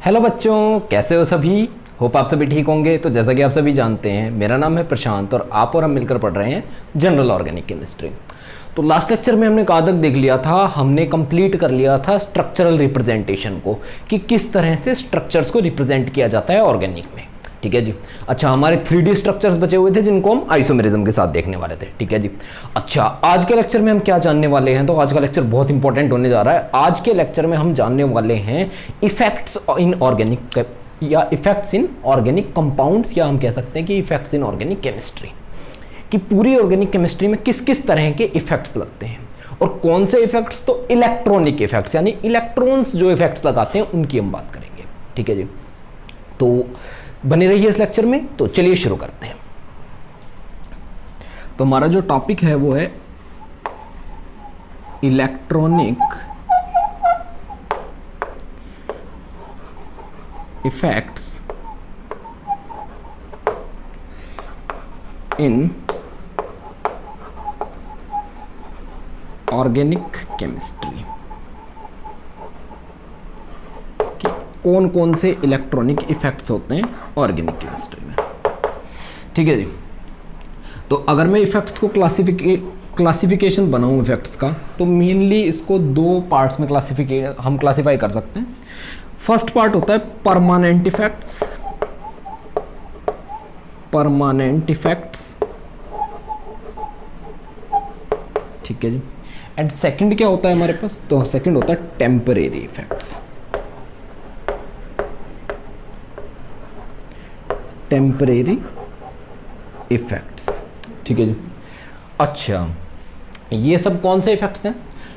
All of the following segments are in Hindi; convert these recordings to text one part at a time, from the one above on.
हेलो बच्चों, कैसे हो सभी। होप आप सभी ठीक होंगे। तो जैसा कि आप सभी जानते हैं, मेरा नाम है प्रशांत और आप और हम मिलकर पढ़ रहे हैं जनरल ऑर्गेनिक केमिस्ट्री। तो लास्ट लेक्चर में हमने कहाँ तक देख लिया था, हमने कंप्लीट कर लिया था स्ट्रक्चरल रिप्रेजेंटेशन को, कि किस तरह से स्ट्रक्चर्स को रिप्रेजेंट किया जाता है ऑर्गेनिक में। ठीक है जी। अच्छा, हमारे 3D स्ट्रक्चर्स बचे हुए थे जिनको हम आइसोमेरिज्म के साथ देखने वाले थे। ठीक है जी। अच्छा, आज के लेक्चर में हम क्या जानने वाले हैं, तो आज का लेक्चर बहुत इंपॉर्टेंट होने जा रहा है। आज के लेक्चर में हम जानने वाले हैं इफेक्ट्स इन ऑर्गेनिक या इफेक्ट्स इन ऑर्गेनिक कंपाउंड्स, या हम कह सकते हैं कि इफेक्ट्स इन ऑर्गेनिक केमिस्ट्री, कि पूरी ऑर्गेनिक केमिस्ट्री में किस किस तरह के इफेक्ट्स लगते हैं और कौन से इफेक्ट्स। तो इलेक्ट्रॉनिक इफेक्ट्स यानी इलेक्ट्रॉन्स जो इफेक्ट्स लगाते हैं उनकी हम बात करेंगे। ठीक है जी। तो बने रहिए इस लेक्चर में। तो चलिए शुरू करते हैं। तो हमारा जो टॉपिक है वो है electronic effects in organic chemistry, कि कौन कौन से इलेक्ट्रॉनिक इफेक्ट्स होते हैं ऑर्गेनिक केमिस्ट्री में। ठीक है जी। तो अगर मैं इफेक्ट्स को क्लासिफिकेशन बनाऊं इफेक्ट्स का, तो मेनली इसको दो पार्ट्स में हम क्लासिफाई कर सकते हैं। फर्स्ट पार्ट होता है परमानेंट इफेक्ट्स। परमानेंट इफेक्ट्स, ठीक है जी। एंड सेकंड क्या होता है हमारे पास, तो सेकंड होता है टेम्परेरी इफेक्ट्स। टेम्परेरी इफेक्ट्स, ठीक है जी। अच्छा, ये सब कौन से इफेक्ट्स हैं,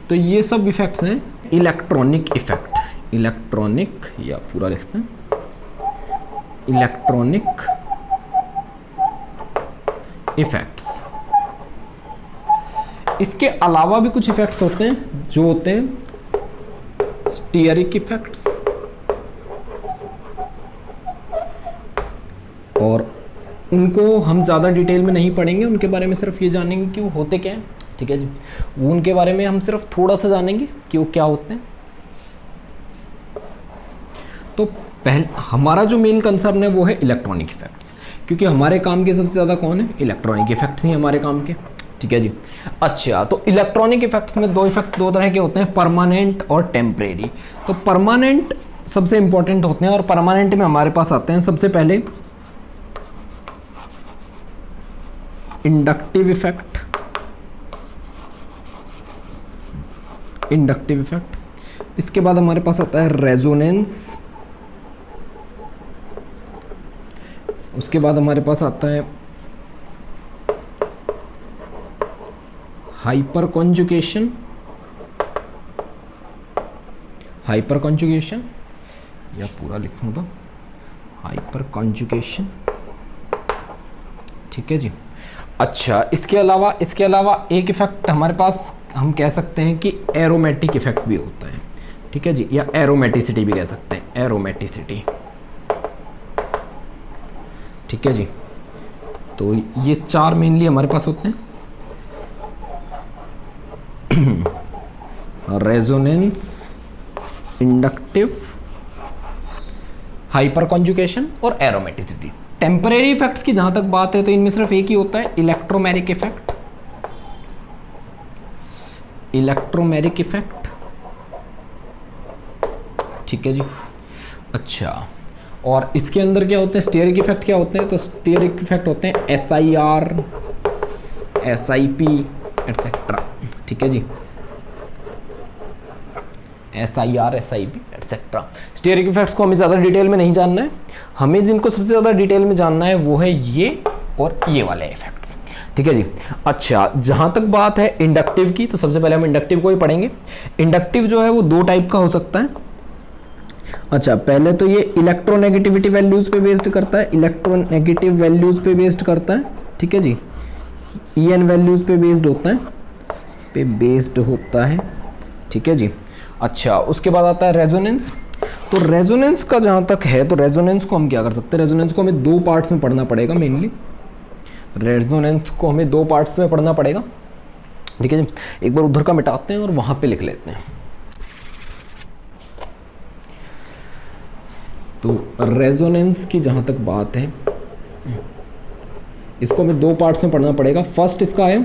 तो ये सब इफेक्ट्स हैं इलेक्ट्रॉनिक इफेक्ट। इलेक्ट्रॉनिक, या पूरा लिखते हैं इलेक्ट्रॉनिक इफेक्ट्स। इसके अलावा भी कुछ इफेक्ट्स होते हैं जो होते हैं स्टीयरिक इफेक्ट्स, और उनको हम ज़्यादा डिटेल में नहीं पढ़ेंगे, उनके बारे में सिर्फ ये जानेंगे कि वो होते क्या हैं। ठीक है जी। वो उनके बारे में हम सिर्फ थोड़ा सा जानेंगे कि वो क्या होते हैं। तो पहले हमारा जो मेन कंसर्न है वो है इलेक्ट्रॉनिक इफेक्ट्स, क्योंकि हमारे काम के सबसे ज़्यादा कौन है, इलेक्ट्रॉनिक इफेक्ट्स ही हमारे काम के। ठीक है जी। अच्छा, तो इलेक्ट्रॉनिक इफेक्ट्स में दो तरह के होते हैं, परमानेंट और टेम्परेरी। तो परमानेंट सबसे इंपॉर्टेंट होते हैं, और परमानेंट में हमारे पास आते हैं सबसे पहले इंडक्टिव इफेक्ट। इंडक्टिव इफेक्ट, इसके बाद हमारे पास आता है रेजोनेंस। उसके बाद हमारे पास आता है हाइपर कॉन्जुगेशन। हाइपर कॉन्जुगेशन, या पूरा लिखूं तो हाइपर कॉन्जुगेशन। ठीक है जी। अच्छा, इसके अलावा एक इफेक्ट हमारे पास हम कह सकते हैं कि एरोमेटिक इफेक्ट भी होता है। ठीक है जी, या एरोमेटिसिटी भी कह सकते हैं, एरोमेटिसिटी। ठीक है जी। तो ये चार मेनली हमारे पास होते हैं, रेजोनेंस, इंडक्टिव, हाइपर कॉन्जुगेशन और एरोमेटिसिटी। टेम्परेरी इफेक्ट्स की जहां तक बात है तो इनमें सिर्फ एक ही होता है, इलेक्ट्रोमेरिक इफेक्ट। इलेक्ट्रोमेरिक इफेक्ट, ठीक है जी। अच्छा, और इसके अंदर क्या होते हैं, स्टीयरिक इफेक्ट क्या होते हैं, तो स्टीयरिक इफेक्ट होते हैं SIR, SIP एटसेट्रा। ठीक है जी। SIR, SIP etcetera. Stearic effects को हमें ज़्यादा डिटेल में नहीं जानना है, हमें जिनको सबसे ज़्यादा डिटेल में जानना है वो है ये और ये वाले इफेक्ट्स। ठीक है जी। अच्छा, जहाँ तक बात है इंडक्टिव की, तो सबसे पहले हम इंडक्टिव को ही पढ़ेंगे। इंडक्टिव जो है वो दो टाइप का हो सकता है। अच्छा, पहले तो ये इलेक्ट्रोनेगेटिविटी वैल्यूज़ पे बेस्ड करता है, इलेक्ट्रोनेगेटिव वैल्यूज़ पे बेस्ड करता है। ठीक है जी। EN वैल्यूज़ पे बेस्ड होता है। ठीक है जी। अच्छा, उसके बाद आता है रेजोनेंस। तो रेजोनेंस का जहाँ तक है, तो रेजोनेंस को हम क्या कर सकते हैं, रेजोनेंस को हमें दो पार्ट्स में पढ़ना पड़ेगा मेनली। रेजोनेंस को हमें दो पार्ट्स में पढ़ना पड़ेगा। ठीक है जी। एक बार उधर का मिटाते हैं और वहाँ पे लिख लेते हैं। तो रेजोनेंस की जहाँ तक बात है, इसको हमें दो पार्ट्स में पढ़ना पड़ेगा। फर्स्ट इसका है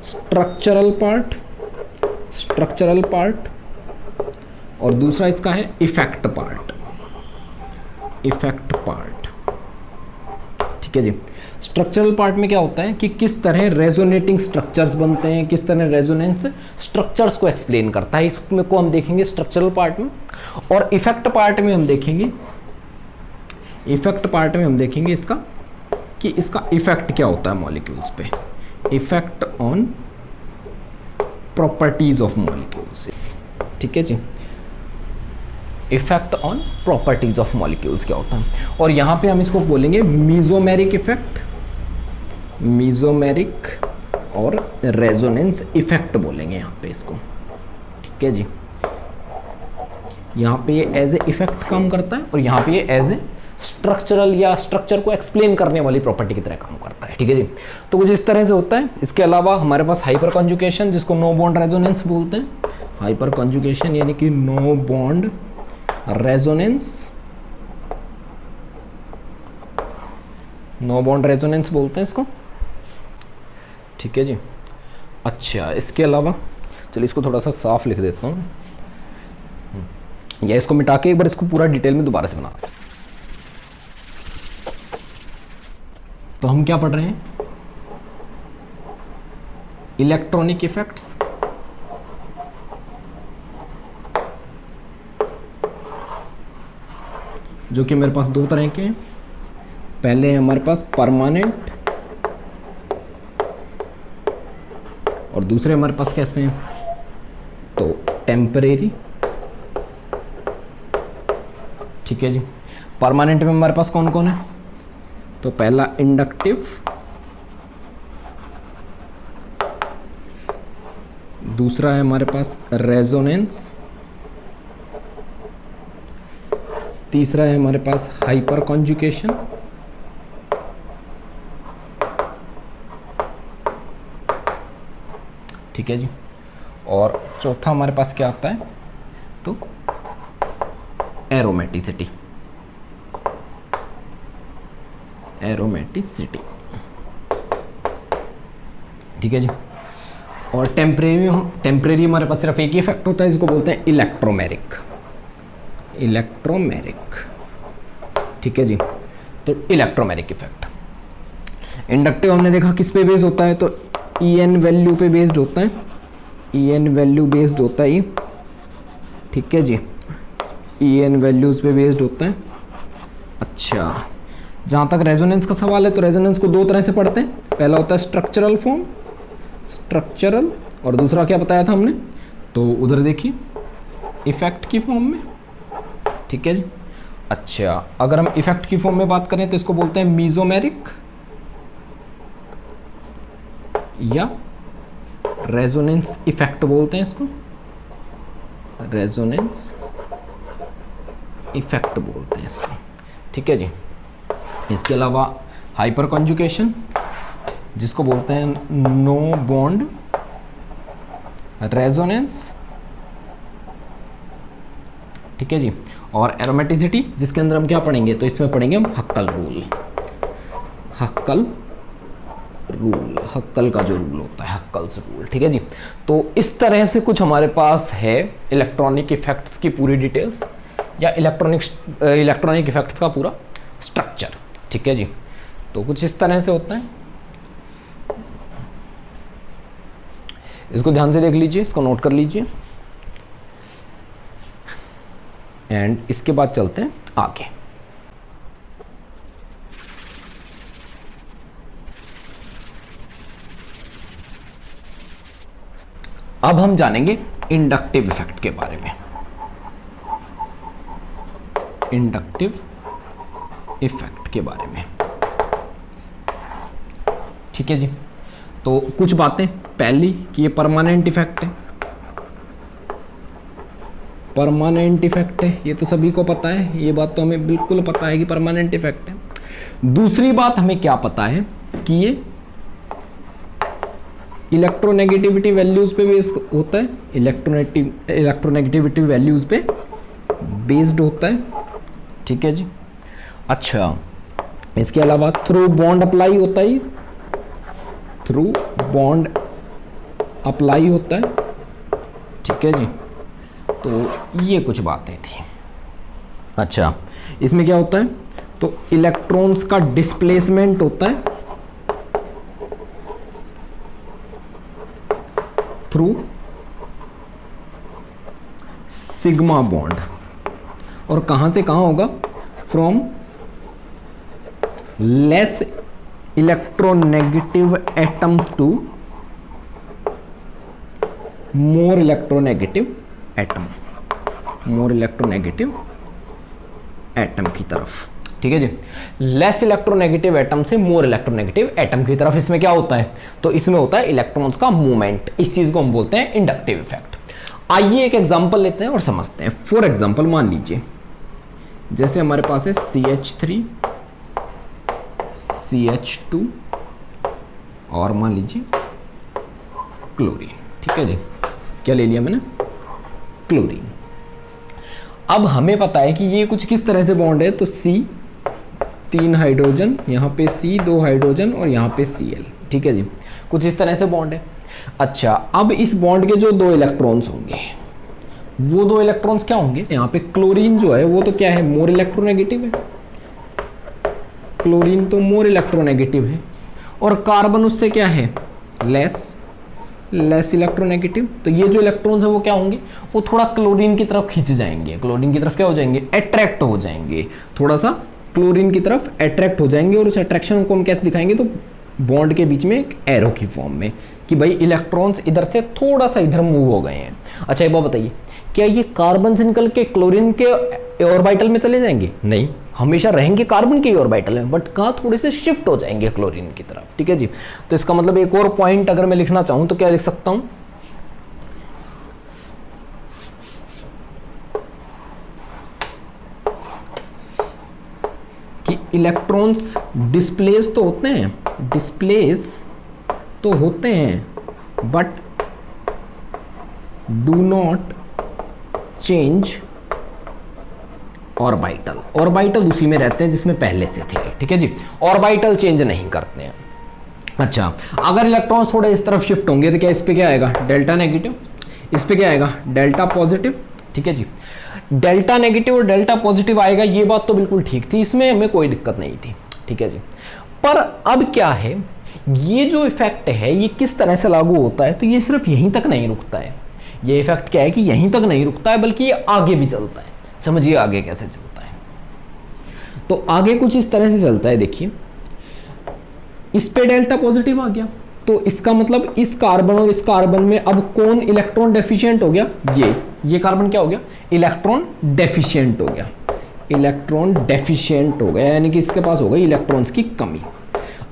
स्ट्रक्चरल पार्ट और दूसरा इसका है इफेक्ट पार्ट। ठीक है जी। स्ट्रक्चरल पार्ट में क्या होता है कि किस तरह रेजोनेटिंग स्ट्रक्चर्स बनते हैं, किस तरह रेजोनेंस स्ट्रक्चर्स को एक्सप्लेन करता है, इसमें को हम देखेंगे स्ट्रक्चरल पार्ट में। और इफेक्ट पार्ट में हम देखेंगे इसका कि इसका इफेक्ट क्या होता है मॉलिक्यूल्स पे, effect on properties of molecules. ठीक है जी, effect on properties of molecules क्या होता है। और यहाँ पे हम इसको बोलेंगे मीजोमेरिक इफेक्ट, मीजोमेरिक और रेजोनेंस इफेक्ट बोलेंगे यहाँ पे इसको। ठीक है जी, यहाँ पे ये एज ए इफेक्ट काम करता है और यहाँ पे ये एज ए स्ट्रक्चरल या स्ट्रक्चर को एक्सप्लेन करने वाली प्रॉपर्टी की तरह काम करता है। ठीक है जी, तो कुछ इस तरह से होता है। इसके अलावा हमारे पास हाइपर कॉन्जुगेशन, जिसको नो बॉन्ड रेजोनेंस बोलते हैं। हाइपर कॉन्जुगेशन यानी कि no bond resonance, no bond resonance बोलते हैं इसको। ठीक है जी। अच्छा, इसके अलावा चलिए इसको थोड़ा सा साफ लिख देता हूँ, या इसको मिटा के एक बार इसको पूरा डिटेल में दोबारा से बना। तो हम क्या पढ़ रहे हैं, इलेक्ट्रॉनिक इफेक्ट्स, जो कि मेरे पास दो तरह के हैं। पहले है हमारे पास परमानेंट और दूसरे हमारे पास कैसे हैं, तो टेम्परेरी। ठीक है जी। परमानेंट में हमारे पास कौन कौन है, तो पहला इंडक्टिव, दूसरा है हमारे पास रेजोनेंस, तीसरा है हमारे पास हाइपर कॉन्जुगेशन, ठीक है जी। और चौथा हमारे पास क्या आता है, तो एरोमेटिसिटी, ठीक है जी। और टेम्परेरी हमारे पास सिर्फ एक ही इफेक्ट होता है, इसको बोलते हैं इलेक्ट्रोमेरिक। ठीक है जी, तो इलेक्ट्रोमेरिक इफेक्ट। इंडक्टिव हमने देखा किस पे बेस्ड होता है, तो EN वैल्यू पे बेस्ड होता है, EN वैल्यू बेस्ड होता है ये। ठीक है जी, EN वैल्यूज पे बेस्ड होता है। अच्छा, जहाँ तक रेजोनेंस का सवाल है, तो रेजोनेंस को दो तरह से पढ़ते हैं। पहला होता है स्ट्रक्चरल फॉर्म, स्ट्रक्चरल, और दूसरा क्या बताया था हमने, तो उधर देखिए इफेक्ट की फॉर्म में। ठीक है जी। अच्छा, अगर हम इफेक्ट की फॉर्म में बात करें तो इसको बोलते हैं मीजोमेरिक या रेजोनेंस इफेक्ट बोलते हैं इसको, रेजोनेंस इफेक्ट बोलते हैं इसको। ठीक है जी। इसके अलावा हाइपर कॉन्जुगेशन, जिसको बोलते हैं नो बॉन्ड रेजोनेंस। ठीक है जी। और एरोमेटिसिटी, जिसके अंदर हम क्या पढ़ेंगे, तो इसमें पढ़ेंगे हम हक्कल रूल, हक्कल का जो रूल होता है, हक्कल्स रूल। ठीक है जी। तो इस तरह से कुछ हमारे पास है इलेक्ट्रॉनिक इफेक्ट्स की पूरी डिटेल्स, या इलेक्ट्रॉनिक इफेक्ट्स का पूरा स्ट्रक्चर। ठीक है जी। तो कुछ इस तरह से होता है, इसको ध्यान से देख लीजिए, इसको नोट कर लीजिए। एंड इसके बाद चलते हैं आगे। अब हम जानेंगे इंडक्टिव इफेक्ट के बारे में। इंडक्टिव इफेक्ट के बारे में, ठीक है जी। तो कुछ बातें, पहली कि ये परमानेंट इफेक्ट है, परमानेंट इफेक्ट है, ये तो सभी को पता है, ये बात तो हमें बिल्कुल पता है कि परमानेंट इफेक्ट है। दूसरी बात हमें क्या पता है कि ये इलेक्ट्रोनेगेटिविटी वैल्यूज पे बेस्ड होता है, इलेक्ट्रोनेगेटिविटी वैल्यूज पे बेस्ड होता है, ठीक है जी। अच्छा, इसके अलावा थ्रू बॉन्ड अप्लाई होता है, थ्रू बॉन्ड अप्लाई होता है, ठीक है जी। तो ये कुछ बातें थी। अच्छा, इसमें क्या होता है, तो इलेक्ट्रॉन्स का डिस्प्लेसमेंट होता है थ्रू सिग्मा बॉन्ड, और कहां से कहां होगा, from less electronegative atoms to more electronegative atom, more electronegative atom की तरफ, ठीक है जी। लेस इलेक्ट्रोनेगेटिव एटम से मोर इलेक्ट्रोनेगेटिव एटम की तरफ। इसमें क्या होता है, तो इसमें होता है इलेक्ट्रॉन्स का मूवमेंट। इस चीज को हम बोलते हैं इंडक्टिव इफेक्ट। आइए एक एग्जांपल लेते हैं और समझते हैं। फॉर एग्जांपल मान लीजिए जैसे हमारे पास है CH3 CH2 और मान लीजिए क्लोरीन, ठीक है जी। क्या ले लिया मैंने, क्लोरीन। अब हमें पता है कि ये कुछ किस तरह से बॉन्ड है, तो C 3 हाइड्रोजन, यहाँ पे C 2 हाइड्रोजन और यहाँ पे Cl, ठीक है जी। कुछ इस तरह से बॉन्ड है। अच्छा, अब इस बॉन्ड के जो 2 इलेक्ट्रॉन्स होंगे, वो 2 इलेक्ट्रॉन्स क्या होंगे, यहाँ पे क्लोरीन जो है वो तो क्या है, मोर इलेक्ट्रोनेगेटिव है, क्लोरीन तो मोर इलेक्ट्रोनेगेटिव है, और कार्बन उससे क्या है, लेस इलेक्ट्रोनेगेटिव। तो ये जो इलेक्ट्रॉन्स है वो क्या होंगे, वो थोड़ा क्लोरीन की तरफ खिंच जाएंगे, क्लोरीन की तरफ क्या हो जाएंगे, अट्रैक्ट हो जाएंगे, थोड़ा सा क्लोरीन की तरफ अट्रैक्ट हो जाएंगे। और उस अट्रैक्शन को हम कैसे दिखाएंगे, तो बॉन्ड के बीच में एक एरो की फॉर्म में, कि भाई इलेक्ट्रॉन्स इधर से थोड़ा सा इधर मूव हो गए हैं। अच्छा, एक बात बताइए, क्या ये कार्बन से निकल के क्लोरीन के ऑर्बिटल में चले जाएंगे, नहीं, हमेशा रहेंगे कार्बन के ऑर्बिटल में, बट कहाँ थोड़े से शिफ्ट हो जाएंगे क्लोरीन की तरफ, ठीक है जी। तो इसका मतलब एक और पॉइंट अगर मैं लिखना चाहूं तो क्या लिख सकता हूं, कि इलेक्ट्रॉन्स डिस्प्लेस तो होते हैं but do not change orbital उसी में रहते हैं जिसमें पहले से थे, ठीक है जी। ऑर्बिटल चेंज नहीं करते हैं। अच्छा, अगर इलेक्ट्रॉन्स थोड़े इस तरफ शिफ्ट होंगे तो क्या इस पे क्या आएगा, डेल्टा नेगेटिव, इस पे क्या आएगा, डेल्टा पॉजिटिव, ठीक है जी। डेल्टा नेगेटिव और डेल्टा पॉजिटिव आएगा, ये बात तो बिल्कुल ठीक थी, इसमें हमें कोई दिक्कत नहीं थी, ठीक है जी। पर अब क्या है, ये जो इफेक्ट है ये किस तरह से लागू होता है, तो ये सिर्फ यहीं तक नहीं रुकता है। ये इफेक्ट क्या है कि यहीं तक नहीं रुकता है, बल्कि ये आगे भी चलता है। समझिए आगे कैसे चलता है, तो आगे कुछ इस तरह से चलता है। देखिए, इस पे डेल्टा पॉजिटिव आ गया, तो इसका मतलब इस कार्बन और इस कार्बन में अब कौन इलेक्ट्रॉन डेफिशिएंट हो गया, ये कार्बन क्या हो गया, इलेक्ट्रॉन डेफिशिएंट हो गया, इलेक्ट्रॉन डेफिशिएंट हो गया, यानी कि इसके पास हो गई इलेक्ट्रॉन्स की कमी।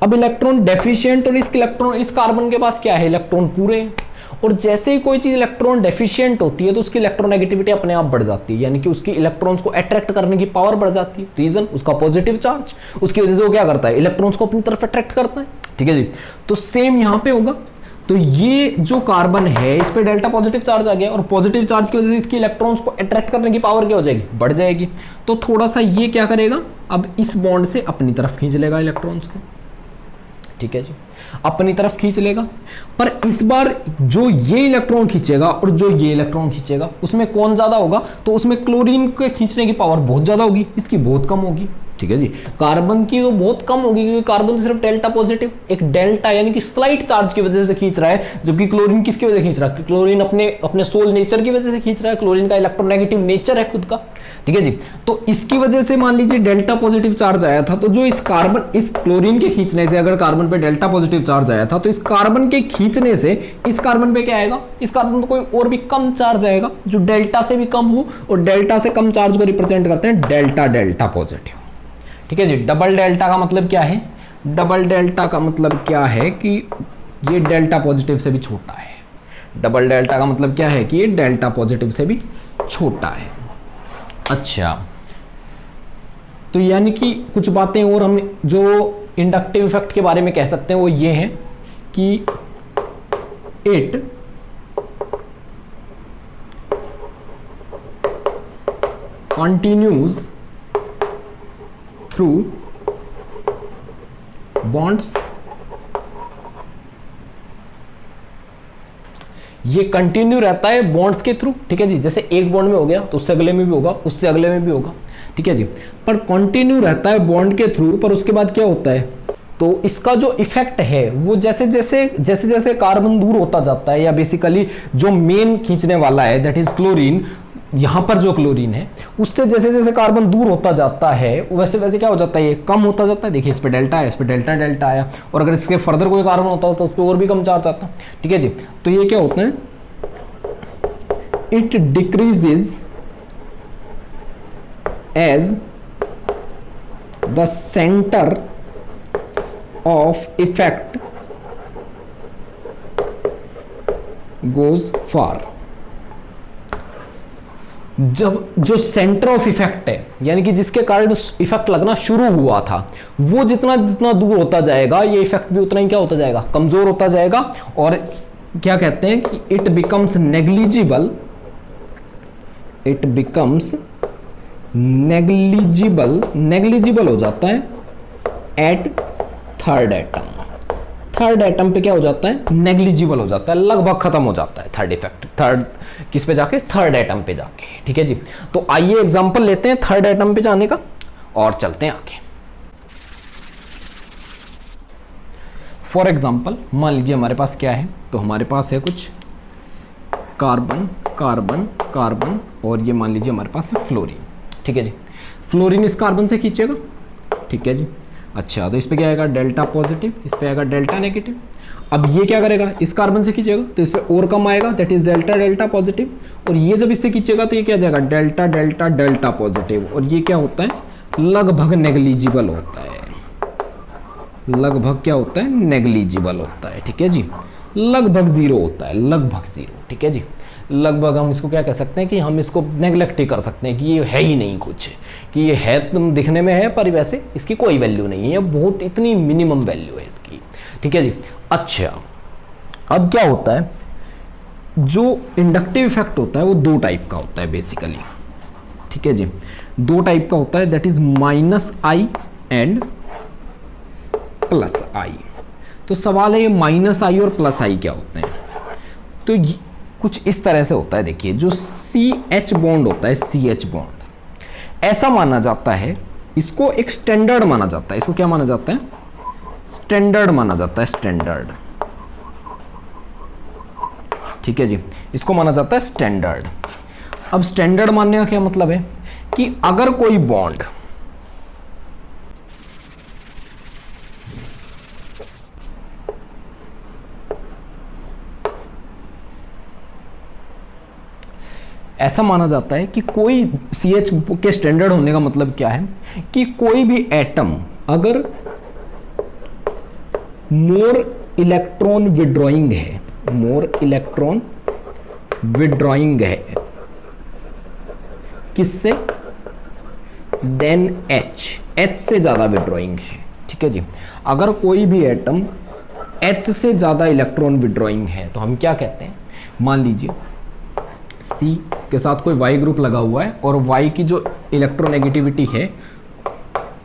अब इलेक्ट्रॉन डेफिशिएंट और इस कार्बन के पास क्या है, इलेक्ट्रॉन पूरे हैं। और जैसे ही कोई चीज इलेक्ट्रॉन डेफिशिएंट होती है तो उसकी इलेक्ट्रोनेगेटिविटी अपने आप बढ़ जाती है, यानी कि उसकी इलेक्ट्रॉन्स को अट्रैक्ट करने की पावर बढ़ जाती है। रीजन, उसका पॉजिटिव चार्ज, उसकी वजह से वो क्या करता है, इलेक्ट्रॉन्स को अपनी तरफ अट्रैक्ट करता है, ठीक है जी। तो सेम यहां पे होगा, तो ये जो कार्बन है इस पे डेल्टा पॉजिटिव चार्ज आ गया, और पॉजिटिव चार्ज की वजह से इसकी इलेक्ट्रॉन्स को अट्रैक्ट करने की पावर क्या हो जाएगी, बढ़ जाएगी। तो थोड़ा सा ये क्या करेगा, अब इस बॉन्ड से अपनी तरफ खींच लेगा इलेक्ट्रॉन्स को, ठीक है जी, अपनी तरफ खींच लेगा। पर इस बार जो ये इलेक्ट्रॉन खींचेगा और जो ये इलेक्ट्रॉन खींचेगा उसमें कौन ज्यादा होगा, तो उसमें क्लोरीन के खींचने की पावर बहुत ज्यादा होगी, इसकी बहुत कम होगी, ठीक है जी। कार्बन की वो बहुत कम होगी, क्योंकि कार्बन तो सिर्फ डेल्टा पॉजिटिव, एक डेल्टा यानी कि स्लाइट चार्ज की वजह से खींच रहा है, जबकि क्लोरीन किसकी वजह से खींच रहा है, क्लोरीन अपने सोल नेचर की वजह से खींच रहा है, क्लोरीन का इलेक्ट्रोनेगेटिव नेचर है खुद का, ठीक है जी। तो इसकी वजह से मान लीजिए डेल्टा पॉजिटिव चार्ज आया था, तो जो इस क्लोरीन के खींचने से अगर कार्बन पे डेल्टा पॉजिटिव चार्ज आया था, तो इस कार्बन के खींचने से इस कार्बन पे क्या आएगा, इस कार्बन पे कोई और भी कम चार्ज आएगा जो डेल्टा से भी कम हो, और डेल्टा से कम चार्ज को रिप्रेजेंट करते हैं डेल्टा पॉजिटिव, ठीक है जी। डबल डेल्टा का मतलब क्या है, डबल डेल्टा का मतलब क्या है कि ये डेल्टा पॉजिटिव से भी छोटा है। डबल डेल्टा का मतलब क्या है कि ये डेल्टा पॉजिटिव से भी छोटा है। अच्छा, तो यानी कि कुछ बातें और हम जो इंडक्टिव इफेक्ट के बारे में कह सकते हैं वो ये है कि इट continues through bonds, ये कंटिन्यू रहता है बॉन्ड्स के थ्रू, ठीक है जी। जैसे एक बॉन्ड में हो गया तो उससे अगले में भी होगा, उससे अगले में भी होगा, ठीक है जी। पर कंटिन्यू रहता है बॉन्ड के थ्रू, पर उसके बाद क्या होता है, तो इसका जो इफेक्ट है वो जैसे जैसे कार्बन दूर होता जाता है, या बेसिकली जो मेन खींचने वाला है दैट इज क्लोरीन, यहाँ पर जो क्लोरीन है उससे जैसे जैसे कार्बन दूर होता जाता है वैसे वैसे क्या हो जाता है, ये कम होता जाता है। देखिए इस पे डेल्टा है, इस पे डेल्टा डेल्टा आया, और अगर इसके फर्दर कोई कार्बन होता है तो उस पर और भी कम चार्ज आता, ठीक है जी। तो ये क्या होता है, it decreases as the centre of effect goes far. जब जो सेंटर ऑफ इफेक्ट है, यानी कि जिसके कारण इफेक्ट लगना शुरू हुआ था, वो जितना जितना दूर होता जाएगा ये इफेक्ट भी उतना ही क्या होता जाएगा, कमजोर होता जाएगा। और क्या कहते हैं कि it becomes negligible, it becomes negligible हो जाता है at third atom. Third atom पे क्या हो जाता है, नेग्लिजिबल हो जाता है, लगभग खत्म हो जाता है थर्ड इफेक्ट, थर्ड किस पे जाके, थर्ड एटम पे जाके, ठीक है जी। तो आइए एग्जांपल लेते हैं थर्ड एटम पे जाने का और चलते हैं आगे। फॉर एग्जांपल मान लीजिए हमारे पास क्या है, तो हमारे पास है कुछ कार्बन कार्बन कार्बन, और ये मान लीजिए हमारे पास है फ्लोरीन, ठीक है जी। फ्लोरीन इस कार्बन से खींचेगा, ठीक है जी। अच्छा, तो इस पे क्या आएगा, डेल्टा पॉजिटिव, इस पे आएगा डेल्टा नेगेटिव। अब ये क्या करेगा, इस कार्बन से खींचेगा तो इस पे और कम आएगा, that is delta delta positive. और ये जब इससे खींचेगा तो ये क्या जाएगा, डेल्टा डेल्टा डेल्टा पॉजिटिव। और ये क्या होता है, लगभग नेग्लिजिबल होता है, लगभग क्या होता है, नेग्लिजिबल होता है, ठीक है जी। लगभग जीरो होता है, लगभग जीरो, ठीक है जी। लगभग हम इसको क्या कह सकते हैं कि हम इसको नेग्लेक्ट ही कर सकते हैं कि ये है ही नहीं कुछ, कि ये है तुम दिखने में है पर वैसे इसकी कोई वैल्यू नहीं है, बहुत इतनी मिनिमम वैल्यू है इसकी, ठीक है जी। अच्छा, अब क्या होता है, जो इंडक्टिव इफेक्ट होता है वो दो टाइप का होता है बेसिकली, ठीक है जी। दो टाइप का होता है, that is minus I and plus I. तो सवाल है ये माइनस आई और प्लस आई क्या होते हैं, तो कुछ इस तरह से होता है। देखिए जो CH बॉन्ड होता है, CH बॉन्ड, ऐसा माना जाता है, इसको एक स्टैंडर्ड माना जाता है। इसको क्या माना जाता है, स्टैंडर्ड माना जाता है, स्टैंडर्ड, ठीक है जी। इसको माना जाता है स्टैंडर्ड। अब स्टैंडर्ड मानने का क्या मतलब है कि अगर कोई बॉन्ड ऐसा माना जाता है कि कोई CH के स्टैंडर्ड होने का मतलब क्या है कि कोई भी एटम अगर मोर इलेक्ट्रॉन विड्रॉइंग है, मोर इलेक्ट्रॉन विड्रॉइंग है किससे, देन H से ज़्यादा विड्रॉइंग है, ठीक है जी। अगर कोई भी एटम H से ज़्यादा इलेक्ट्रॉन विड्रॉइंग है तो हम क्या कहते हैं, मान लीजिए C के साथ कोई Y ग्रुप लगा हुआ है और Y की जो इलेक्ट्रोनेगेटिविटी है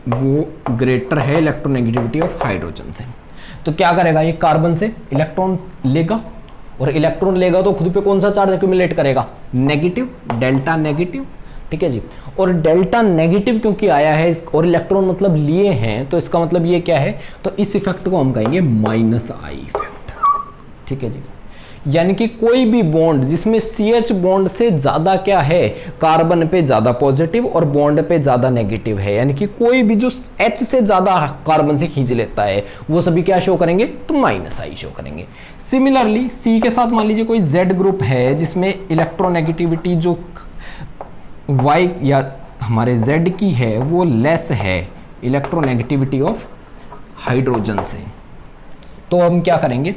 वो ग्रेटर है इलेक्ट्रोनेगेटिविटी ऑफ हाइड्रोजन से, तो क्या करेगा, ये कार्बन से इलेक्ट्रॉन लेगा, और इलेक्ट्रॉन लेगा तो खुद पे कौन सा चार्ज एक्यूमुलेट करेगा, नेगेटिव, डेल्टा नेगेटिव, ठीक है जी। और डेल्टा नेगेटिव क्योंकि आया है और इलेक्ट्रॉन मतलब लिए हैं, तो इसका मतलब ये क्या है, तो इस इफेक्ट को हम कहेंगे माइनस आई इफेक्ट, ठीक है जी। यानी कि कोई भी बॉन्ड जिसमें CH बॉन्ड से ज़्यादा क्या है, कार्बन पे ज़्यादा पॉजिटिव और बॉन्ड पे ज़्यादा नेगेटिव है, यानी कि कोई भी जो H से ज़्यादा कार्बन से खींच लेता है वो सभी क्या शो करेंगे, तो माइनस आई शो करेंगे। सिमिलरली C के साथ मान लीजिए कोई Z ग्रुप है जिसमें इलेक्ट्रोनेगेटिविटी जो Y या हमारे Z की है वो लेस है इलेक्ट्रोनेगेटिविटी ऑफ हाइड्रोजन से, तो हम क्या करेंगे,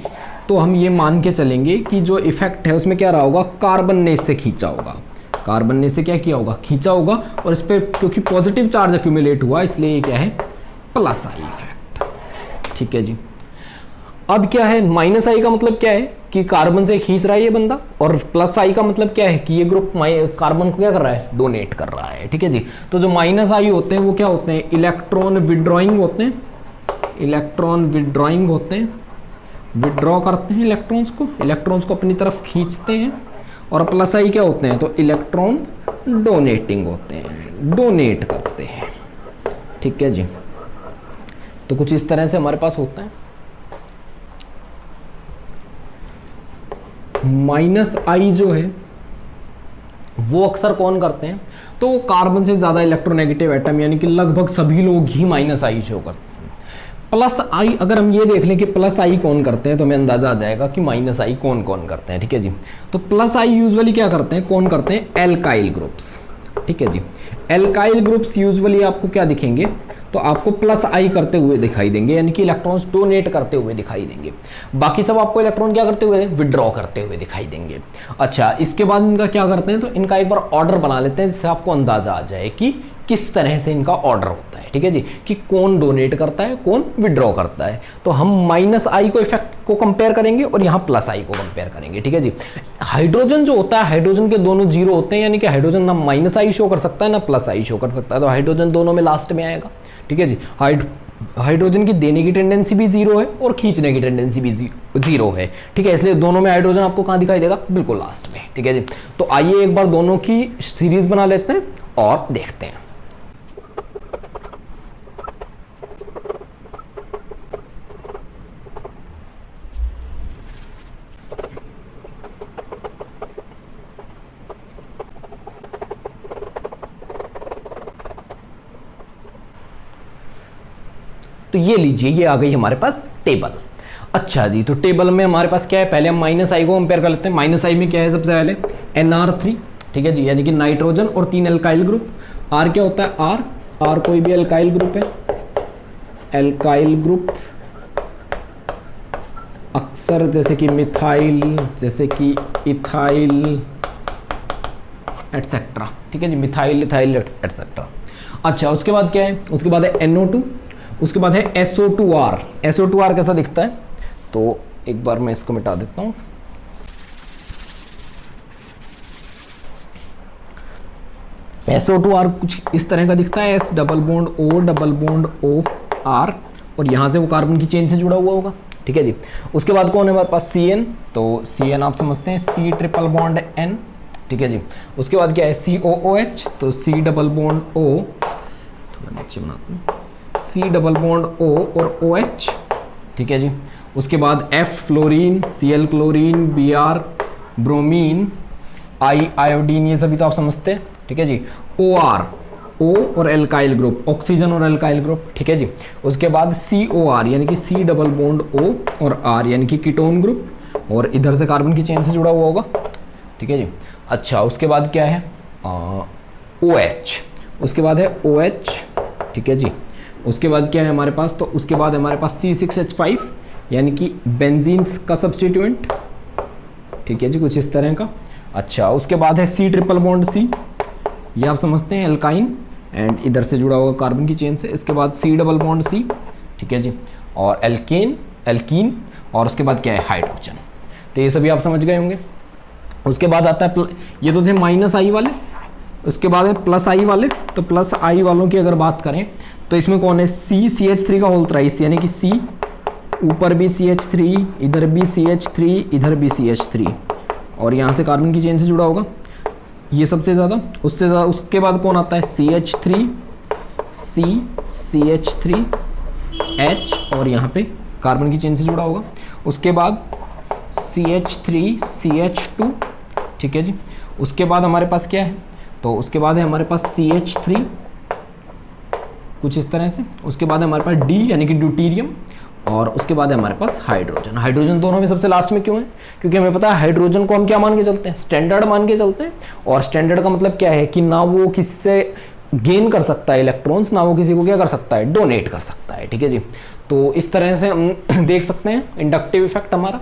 तो हम ये मान के चलेंगे कि जो इफेक्ट है उसमें क्या रहा होगा, कार्बन ने इससे खींचा होगा, कार्बन ने इससे क्या किया होगा, खींचा होगा, और इस पर क्योंकि पॉजिटिव चार्ज एक्यूमुलेट हुआ इसलिए ये क्या है, प्लस आई इफेक्ट, ठीक है जी। अब क्या है, माइनस आई का मतलब क्या है कि कार्बन से खींच रहा है ये बंदा, और प्लस आई का मतलब क्या है कि ये ग्रुप कार्बन को क्या कर रहा है, डोनेट कर रहा है, ठीक है जी। तो जो माइनस आई होते हैं वो क्या होते हैं, इलेक्ट्रॉन विड्रॉइंग होते हैं, इलेक्ट्रॉन विड्रॉइंग होते हैं, विड्रॉ करते हैं इलेक्ट्रॉन्स को अपनी तरफ खींचते हैं। और प्लस आई क्या होते हैं, तो इलेक्ट्रॉन डोनेटिंग होते हैं, डोनेट करते हैं, ठीक है जी। तो कुछ इस तरह से हमारे पास होता है। माइनस आई जो है वो अक्सर कौन करते हैं, तो कार्बन से ज़्यादा इलेक्ट्रोनेगेटिव एटम, यानी कि लगभग सभी लोग ही माइनस आई शो करते हैं। प्लस आई अगर हम ये देख लें कि प्लस आई कौन करते हैं, तो हमें अंदाजा आ जाएगा कि माइनस आई कौन कौन करते हैं, ठीक है जी। तो प्लस आई यूजुअली क्या करते हैं, कौन करते हैं, एल्काइल ग्रुप्स, ठीक है जी। एल्काइल ग्रुप्स यूजुअली आपको क्या दिखेंगे, तो आपको प्लस आई करते हुए दिखाई देंगे, यानी कि इलेक्ट्रॉन्स डोनेट करते हुए दिखाई देंगे। बाकी सब आपको इलेक्ट्रॉन क्या करते हुए, विड्रॉ करते हुए दिखाई देंगे। अच्छा, इसके बाद इनका क्या करते हैं, तो इनका एक बार ऑर्डर बना लेते हैं जिससे आपको अंदाजा आ जाए कि किस तरह से इनका ऑर्डर होता है, ठीक है जी, कि कौन डोनेट करता है, कौन विड्रॉ करता है। तो हम माइनस आई को इफेक्ट को कंपेयर करेंगे और यहाँ प्लस आई को कंपेयर करेंगे, ठीक है जी। हाइड्रोजन जो होता है, हाइड्रोजन के दोनों जीरो होते हैं, यानी कि हाइड्रोजन ना माइनस आई शो कर सकता है ना प्लस आई शो कर सकता है, तो हाइड्रोजन दोनों में लास्ट में आएगा, ठीक है जी। हाइड्रोजन की देने की टेंडेंसी भी जीरो है और खींचने की टेंडेंसी भी जीरो है, ठीक है, इसलिए दोनों में हाइड्रोजन आपको कहाँ दिखाई देगा, बिल्कुल लास्ट में, ठीक है जी। तो आइए एक बार दोनों की सीरीज बना लेते हैं और देखते हैं। तो ये लीजिए, ये आ गई हमारे पास टेबल। अच्छा जी, तो टेबल में हमारे पास क्या है, पहले हम माइनस आई को कंपेयर कर लेते हैं। माइनस आई में क्या है, सबसे पहले NR3, ठीक है जी, यानी कि नाइट्रोजन और 3 एल्काइल ग्रुप। R क्या होता है, R कोई भी एल्काइल ग्रुप है, एल्काइल ग्रुप अक्सर जैसे कि मिथाइल, जैसे कि इथाइल एटसेट्रा, ठीक है जी, मिथाइल इथाइल एटसेट्रा। अच्छा, उसके बाद क्या है, उसके बाद है NO2, उसके बाद है SO2R। SO2R कैसा दिखता है, तो एक बार मैं इसको मिटा देता हूँ। SO2R कुछ इस तरह का दिखता है, S double bond O R, और यहाँ से वो कार्बन की चेन से जुड़ा हुआ होगा, ठीक है जी। उसके बाद कौन है हमारे पास, CN, तो CN आप समझते हैं C ट्रिपल बॉन्ड N, ठीक है जी। उसके बाद क्या है, COOH, तो C डबल बॉन्ड O, थोड़ा नीचे बनाते हैं, C डबल बॉन्ड O और OH, ठीक है जी। उसके बाद F fluorine, Cl chlorine, Br bromine, I iodine, ये सभी तो आप समझते हैं, ठीक है जी। OR, O और एल्काइल ग्रुप, ऑक्सीजन और एल्काइल ग्रुप, ठीक है जी। उसके बाद COR यानी कि C डबल बॉन्ड O और R यानी कि कीटोन ग्रुप, और इधर से कार्बन की चेन से जुड़ा हुआ होगा, ठीक है जी। अच्छा, उसके बाद क्या है, OH, उसके बाद है OH, ठीक है जी। उसके बाद क्या है हमारे पास, तो उसके बाद हमारे पास C6H5 यानी कि बेंजीन का सब्स्टिट्यूएंट, ठीक है जी, कुछ इस तरह का। अच्छा, उसके बाद है C ट्रिपल बॉन्ड C, ये आप समझते हैं एल्काइन, एंड इधर से जुड़ा होगा कार्बन की चेन से। इसके बाद C डबल बॉन्ड C, ठीक है जी, और एल्कीन, और उसके बाद क्या है, हाइड्रोजन। तो ये सभी आप समझ गए होंगे। उसके बाद आता है ये तो थे माइनस आई वाले, उसके बाद है प्लस आई वाले। तो प्लस आई वालों की अगर बात करें तो इसमें कौन है, CH3 का होल थ्राइस, यानी कि C, ऊपर भी CH3, इधर भी CH3, इधर भी CH3, और यहाँ से कार्बन की चेन से जुड़ा होगा ये सबसे ज़्यादा। उससे ज़्यादा उसके बाद कौन आता है, CH3, C, CH3, H, और यहाँ पे कार्बन की चेन से जुड़ा होगा। उसके बाद CH3, CH2, ठीक है जी। उसके बाद हमारे पास क्या है, तो उसके बाद है हमारे पास CH3, कुछ इस तरह से। उसके बाद है हमारे पास D यानी कि ड्यूटीरियम, और उसके बाद है हमारे पास हाइड्रोजन। हाइड्रोजन दोनों में सबसे लास्ट में क्यों है, क्योंकि हमें पता है हाइड्रोजन को हम क्या मान के चलते हैं, स्टैंडर्ड मान के चलते हैं। और स्टैंडर्ड का मतलब क्या है कि ना वो किससे गेन कर सकता है इलेक्ट्रॉन्स, ना वो किसी को क्या कर सकता है, डोनेट कर सकता है, ठीक है जी। तो इस तरह से हम देख सकते हैं इंडक्टिव इफेक्ट हमारा।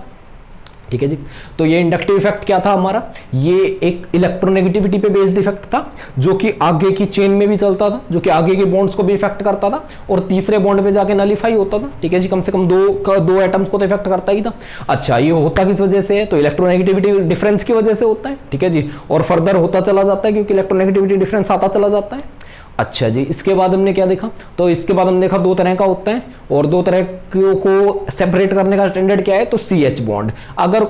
ठीक है जी। तो ये इंडक्टिव इफेक्ट क्या था हमारा, ये एक इलेक्ट्रोनेगेटिविटी पे बेस्ड इफेक्ट था जो कि आगे की चेन में भी चलता था, जो कि आगे के बॉन्ड्स को भी इफेक्ट करता था और तीसरे बॉन्ड पे जाके नलीफाई होता था। ठीक है जी, कम से कम दो एटम्स को तो इफेक्ट करता ही था। अच्छा, ये होता किस वजह से है, तो इलेक्ट्रोनेगेटिविटी डिफरेंस की वजह से होता है। ठीक है जी, और फर्दर होता चला जाता है क्योंकि इलेक्ट्रोनेगेटिविटी डिफरेंस आता चला जाता है। अच्छा जी, इसके बाद हमने क्या देखा, तो इसके बाद हमने देखा दो तरह का होता है और दो तरह को सेपरेट करने का स्टैंडर्ड क्या है, तो CH बॉन्ड। अगर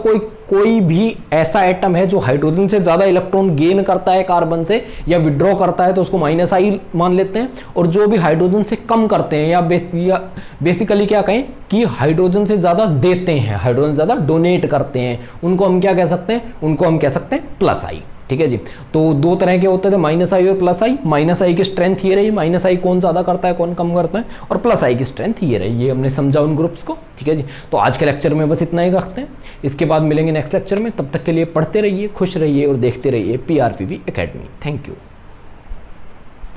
कोई भी ऐसा एटम है जो हाइड्रोजन से ज्यादा इलेक्ट्रॉन गेन करता है कार्बन से या विड्रॉ करता है तो उसको -I मान लेते हैं, और जो भी हाइड्रोजन से कम करते हैं या बेसिकली क्या कहें कि हाइड्रोजन से ज्यादा देते हैं, हाइड्रोजन ज्यादा डोनेट करते हैं, उनको हम क्या कह सकते हैं, उनको हम कह सकते हैं +I। ठीक है जी, तो दो तरह के होते थे -I और +I। -I की स्ट्रेंथ ये रही, -I कौन ज्यादा करता है कौन कम करता है, और +I की स्ट्रेंथ ये रही। ये हमने समझा उन ग्रुप्स को। ठीक है जी, तो आज के लेक्चर में बस इतना ही रखते हैं, इसके बाद मिलेंगे नेक्स्ट लेक्चर में। तब तक के लिए पढ़ते रहिए, खुश रहिए और देखते रहिए PRPV एकेडमी। Thank you.